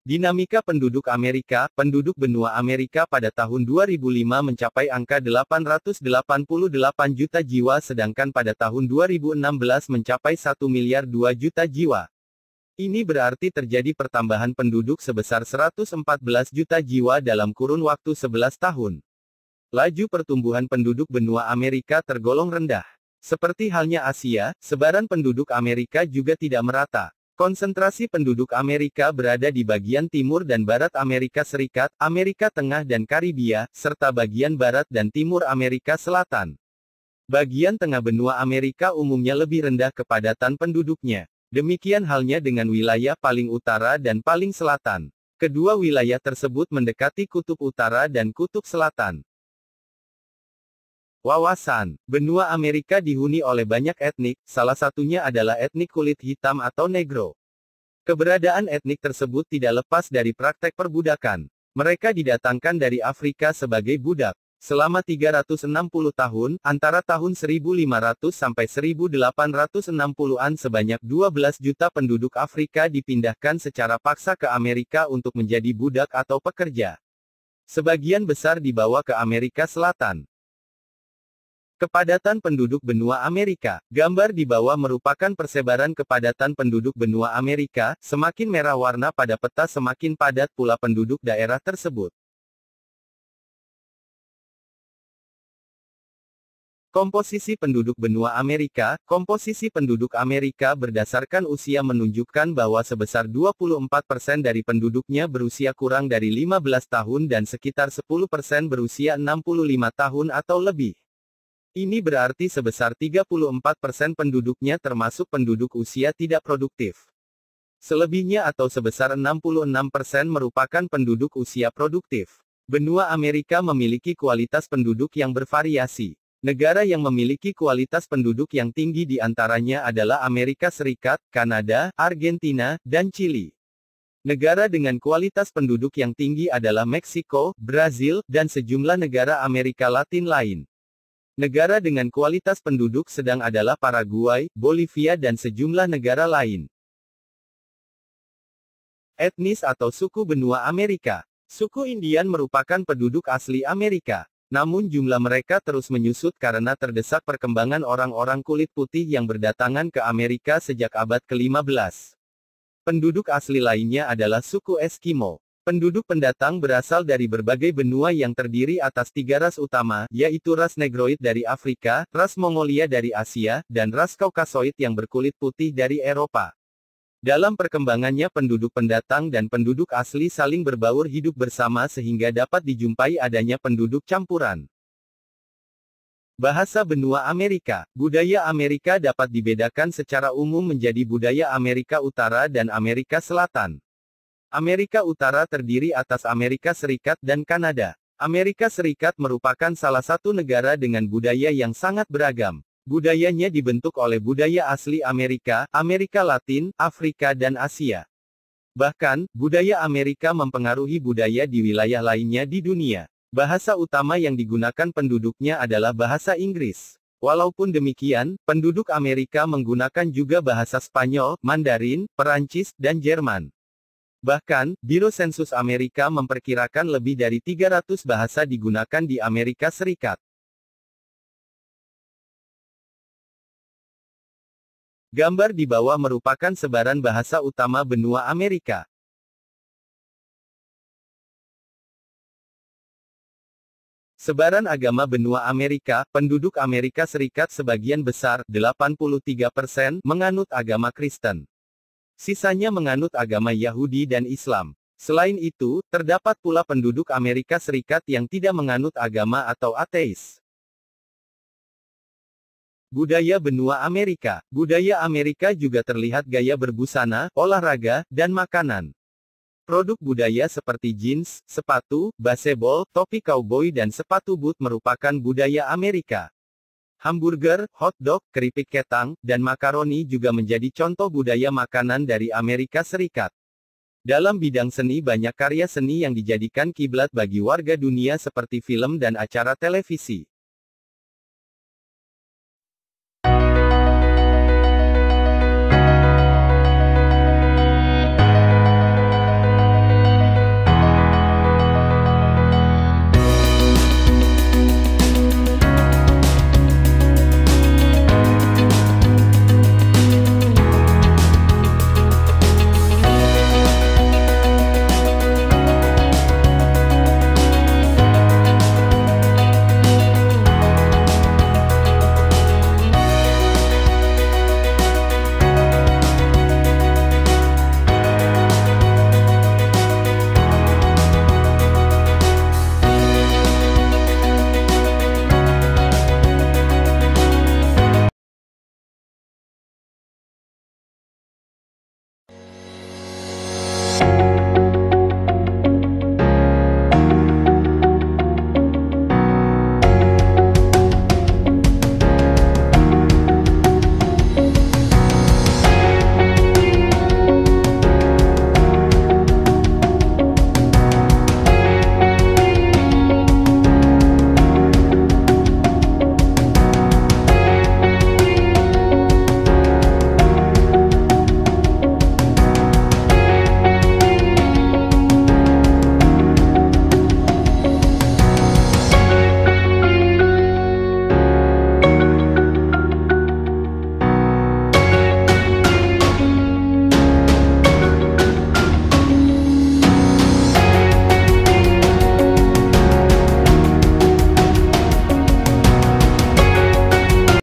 Dinamika penduduk Amerika, penduduk benua Amerika pada tahun 2005 mencapai angka 888 juta jiwa sedangkan pada tahun 2016 mencapai 1 miliar 2 juta jiwa. Ini berarti terjadi pertambahan penduduk sebesar 114 juta jiwa dalam kurun waktu 11 tahun. Laju pertumbuhan penduduk benua Amerika tergolong rendah. Seperti halnya Asia, sebaran penduduk Amerika juga tidak merata. Konsentrasi penduduk Amerika berada di bagian timur dan barat Amerika Serikat, Amerika Tengah dan Karibia, serta bagian barat dan timur Amerika Selatan. Bagian tengah benua Amerika umumnya lebih rendah kepadatan penduduknya. Demikian halnya dengan wilayah paling utara dan paling selatan. Kedua wilayah tersebut mendekati kutub utara dan kutub selatan. Wawasan, benua Amerika dihuni oleh banyak etnik, salah satunya adalah etnik kulit hitam atau negro. Keberadaan etnik tersebut tidak lepas dari praktek perbudakan. Mereka didatangkan dari Afrika sebagai budak. Selama 360 tahun, antara tahun 1500 sampai 1860-an sebanyak 12 juta penduduk Afrika dipindahkan secara paksa ke Amerika untuk menjadi budak atau pekerja. Sebagian besar dibawa ke Amerika Selatan. Kepadatan penduduk benua Amerika. Gambar di bawah merupakan persebaran kepadatan penduduk benua Amerika, semakin merah warna pada peta semakin padat pula penduduk daerah tersebut. Komposisi penduduk benua Amerika. Komposisi penduduk Amerika berdasarkan usia menunjukkan bahwa sebesar 24% dari penduduknya berusia kurang dari 15 tahun dan sekitar 10% berusia 65 tahun atau lebih. Ini berarti sebesar 34% penduduknya termasuk penduduk usia tidak produktif. Selebihnya atau sebesar 66% merupakan penduduk usia produktif. Benua Amerika memiliki kualitas penduduk yang bervariasi. Negara yang memiliki kualitas penduduk yang tinggi di antaranya adalah Amerika Serikat, Kanada, Argentina, dan Chili. Negara dengan kualitas penduduk yang tinggi adalah Meksiko, Brazil, dan sejumlah negara Amerika Latin lain. Negara dengan kualitas penduduk sedang adalah Paraguay, Bolivia dan sejumlah negara lain. Etnis atau suku benua Amerika. Suku Indian merupakan penduduk asli Amerika. Namun jumlah mereka terus menyusut karena terdesak perkembangan orang-orang kulit putih yang berdatangan ke Amerika sejak abad ke-15. Penduduk asli lainnya adalah suku Eskimo. Penduduk pendatang berasal dari berbagai benua yang terdiri atas 3 ras utama, yaitu ras Negroid dari Afrika, ras Mongolia dari Asia, dan ras Kaukasoid yang berkulit putih dari Eropa. Dalam perkembangannya penduduk pendatang dan penduduk asli saling berbaur hidup bersama sehingga dapat dijumpai adanya penduduk campuran. Bahasa benua Amerika. Budaya Amerika dapat dibedakan secara umum menjadi budaya Amerika Utara dan Amerika Selatan. Amerika Utara terdiri atas Amerika Serikat dan Kanada. Amerika Serikat merupakan salah satu negara dengan budaya yang sangat beragam. Budayanya dibentuk oleh budaya asli Amerika, Amerika Latin, Afrika dan Asia. Bahkan, budaya Amerika mempengaruhi budaya di wilayah lainnya di dunia. Bahasa utama yang digunakan penduduknya adalah bahasa Inggris. Walaupun demikian, penduduk Amerika menggunakan juga bahasa Spanyol, Mandarin, Perancis, dan Jerman. Bahkan, Biro Sensus Amerika memperkirakan lebih dari 300 bahasa digunakan di Amerika Serikat. Gambar di bawah merupakan sebaran bahasa utama benua Amerika. Sebaran agama benua Amerika, penduduk Amerika Serikat sebagian besar, 83%, menganut agama Kristen. Sisanya menganut agama Yahudi dan Islam. Selain itu, terdapat pula penduduk Amerika Serikat yang tidak menganut agama atau ateis. Budaya benua Amerika. Budaya Amerika juga terlihat gaya berbusana, olahraga, dan makanan. Produk budaya seperti jeans, sepatu, baseball, topi cowboy dan sepatu boot merupakan budaya Amerika. Hamburger, hotdog, keripik ketang, dan makaroni juga menjadi contoh budaya makanan dari Amerika Serikat. Dalam bidang seni banyak karya seni yang dijadikan kiblat bagi warga dunia seperti film dan acara televisi.